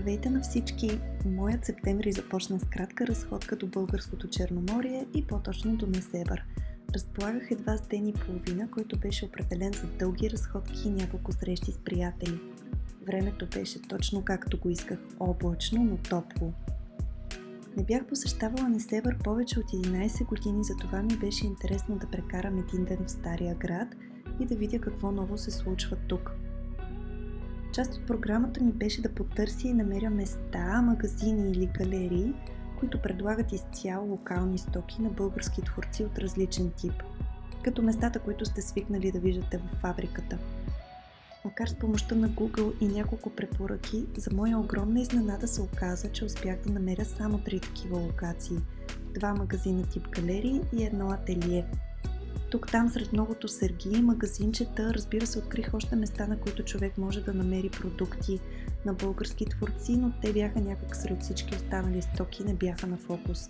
Здравейте на всички! Моят септември започна с кратка разходка до Българското Черноморие и по-точно до Несебър. Разполагах едва с ден и половина, който беше определен за дълги разходки и няколко срещи с приятели. Времето беше точно както го исках, облачно, но топло. Не бях посещавала Несебър повече от 11 години, затова ми беше интересно да прекарам един ден в Стария град и да видя какво ново се случва тук. Част от програмата ми беше да потърся и намеря места, магазини или галерии, които предлагат изцяло локални стоки на български творци от различен тип, като местата, които сте свикнали да виждате в фабриката. Макар с помощта на Google и няколко препоръки, за моя огромна изненада се оказа, че успях да намеря само 3 такива локации, 2 магазина тип галерии и едно ателие. Тук-там сред многото сергии, магазинчета, разбира се, открих още места, на които човек може да намери продукти на български творци, но те бяха някак сред всички останали стоки, не бяха на фокус.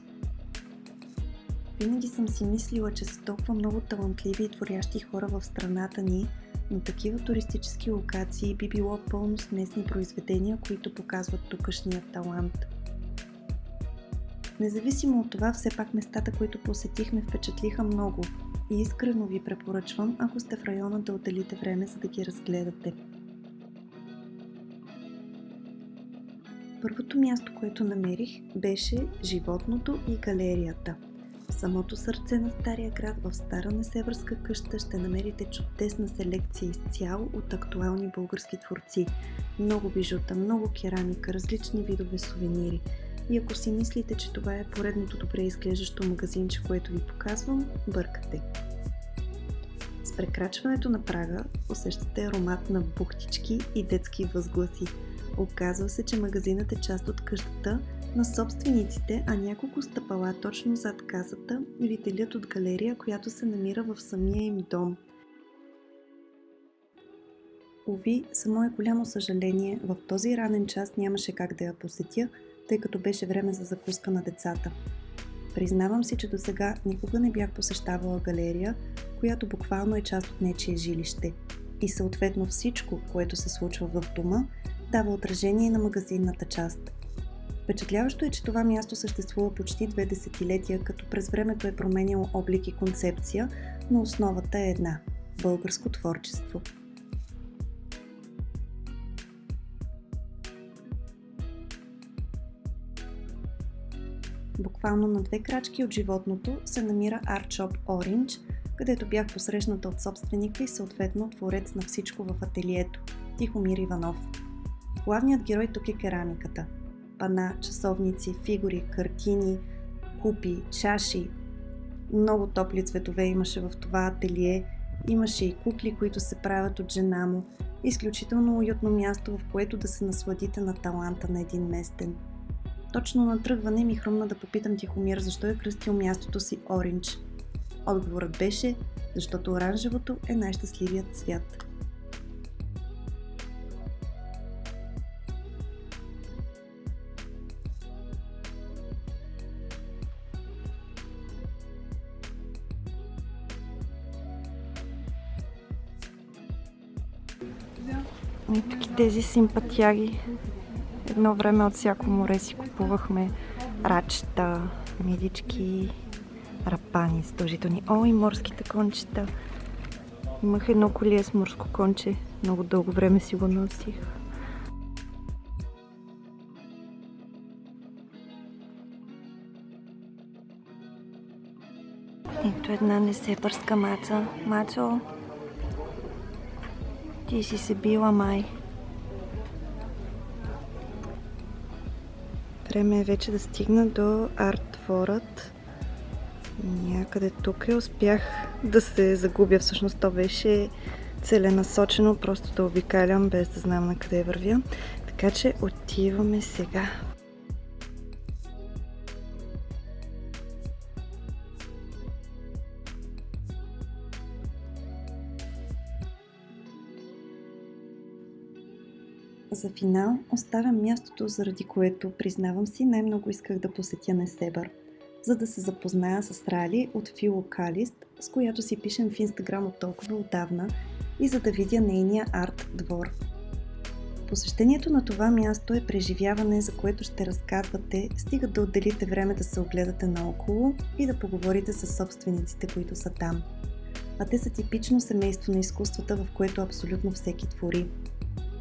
Винаги съм си мислила, че са толкова много талантливи и творящи хора в страната ни, но такива туристически локации би било пълно с местни произведения, които показват тукашния талант. Независимо от това, все пак местата, които посетихме, впечатлиха много и искрено ви препоръчвам, ако сте в района, да отделите време, за да ги разгледате. Първото място, което намерих, беше животното и галерията. В самото сърце на Стария град, в стара несебърска къща, ще намерите чудесна селекция изцяло от актуални български творци. Много бижута, много керамика, различни видове сувенири. И ако си мислите, че това е поредното добре изглеждащо магазинче, което ви показвам, бъркате. С прекрачването на прага усещате аромат на бухтички и детски възгласи. Оказва се, че магазинът е част от къщата на собствениците, а няколко стъпала точно зад касата ви делят от галерия, която се намира в самия им дом. Уви, за мое голямо съжаление, в този ранен час нямаше как да я посетя, тъй като беше време за закуска на децата. Признавам си, че досега никога не бях посещавала галерия, която буквално е част от нечие жилище. И съответно всичко, което се случва в дома, дава отражение на магазинната част. Впечатляващо е, че това място съществува почти 2 десетилетия, като през времето е променяло облик и концепция, но основата е една – българско творчество. Буквално на 2 крачки от животното се намира Art Shop Orange, където бях посрещната от собственика и съответно творец на всичко в ателието – Тихомир Иванов. Главният герой тук е керамиката. Пана, часовници, фигури, картини, купи, чаши. Много топли цветове имаше в това ателие. Имаше и кукли, които се правят от жена му. Изключително уютно място, в което да се насладите на таланта на един местен. Точно на тръгване ми хрумна да попитам Тихомир защо е кръстил мястото си Ориндж. Отговорът беше, защото оранжевото е най-щастливият цвят. И тук тези симпатяги. Едно време от всяко море си купувахме рачета, мидички, рапани, задължителни. О, и морските кончета. Имах едно колие с морско конче. Много дълго време си го носих. Ето една несебърска маца. Мацо, ти си се била, май. Време е вече да стигна до арт-дворът. Някъде тук успях да се загубя. Всъщност то беше целенасочено, просто да обикалям без да знам на къде вървя. Така че отиваме сега. За финал оставям мястото, заради което, признавам си, най-много исках да посетя Несебър, за да се запозная с Рали от Филокалист, с която си пишем в Инстаграм от толкова отдавна, и за да видя нейния арт-двор. Посещението на това място е преживяване, за което ще разказвате, стига да отделите време да се огледате наоколо и да поговорите с собствениците, които са там. А те са типично семейство на изкуствата, в което абсолютно всеки твори.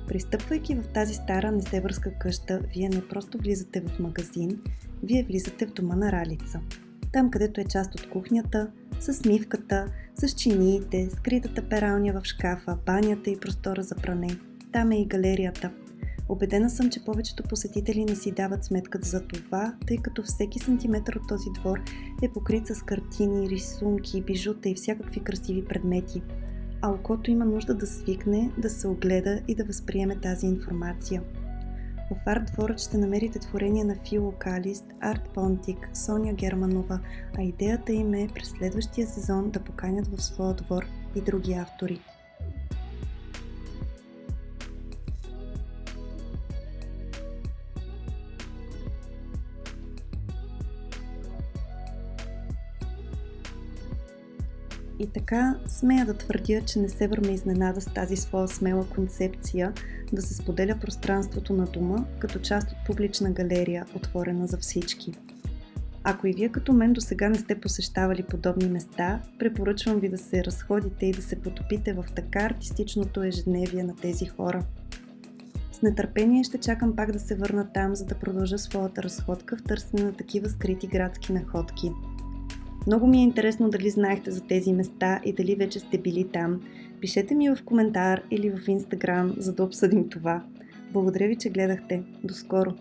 Пристъпвайки в тази стара несебърска къща, вие не просто влизате в магазин, вие влизате в дома на Ралица. Там, където е част от кухнята, с мивката, с чиниите, скритата пералня в шкафа, банята и простора за пране. Там е и галерията. Убедена съм, че повечето посетители не си дават сметката за това, тъй като всеки сантиметър от този двор е покрит с картини, рисунки, бижута и всякакви красиви предмети. А окото има нужда да свикне, да се огледа и да възприеме тази информация. В арт-дворът ще намерите творения на Фило Калист, Арт Понтик, Соня Германова, а идеята им е през следващия сезон да поканят в своя двор и други автори. И така, смея да твърдя, че Несебър ме изненада с тази своя смела концепция да се споделя пространството на дома като част от публична галерия, отворена за всички. Ако и вие като мен досега не сте посещавали подобни места, препоръчвам ви да се разходите и да се потопите в така артистичното ежедневие на тези хора. С нетърпение ще чакам пак да се върна там, за да продължа своята разходка в търсене на такива скрити градски находки. Много ми е интересно дали знаехте за тези места и дали вече сте били там. Пишете ми в коментар или в Instagram, за да обсъдим това. Благодаря ви, че гледахте. До скоро!